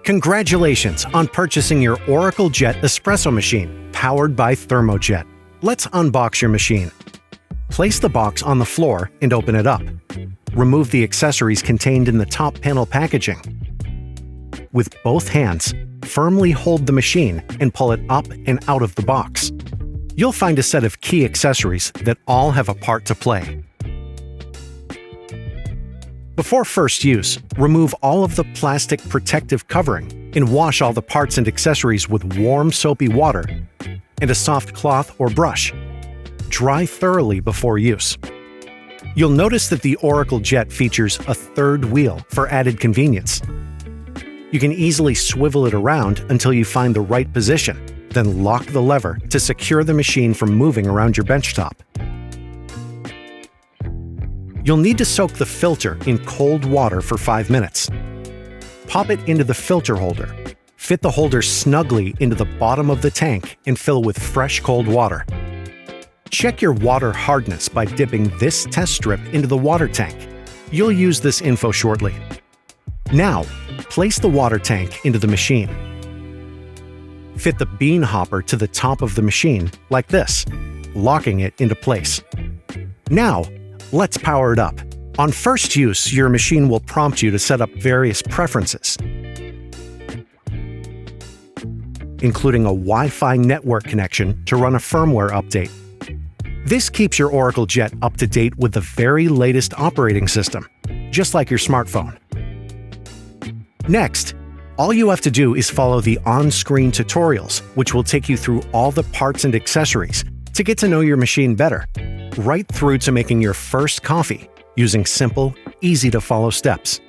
Congratulations on purchasing your Oracle Jet espresso machine, powered by Thermojet. Let's unbox your machine. Place the box on the floor and open it up. Remove the accessories contained in the top panel packaging. With both hands, firmly hold the machine and pull it up and out of the box. You'll find a set of key accessories that all have a part to play. Before first use, remove all of the plastic protective covering and wash all the parts and accessories with warm soapy water and a soft cloth or brush. Dry thoroughly before use. You'll notice that the Oracle Jet features a third wheel for added convenience. You can easily swivel it around until you find the right position, then lock the lever to secure the machine from moving around your benchtop. You'll need to soak the filter in cold water for 5 minutes. Pop it into the filter holder. Fit the holder snugly into the bottom of the tank and fill with fresh cold water. Check your water hardness by dipping this test strip into the water tank. You'll use this info shortly. Now, place the water tank into the machine. Fit the bean hopper to the top of the machine like this, locking it into place. Now, let's power it up. On first use, your machine will prompt you to set up various preferences, including a Wi-Fi network connection to run a firmware update. This keeps your Oracle Jet up to date with the very latest operating system, just like your smartphone. Next, all you have to do is follow the on-screen tutorials, which will take you through all the parts and accessories to get to know your machine better, right through to making your first coffee using simple, easy-to-follow steps.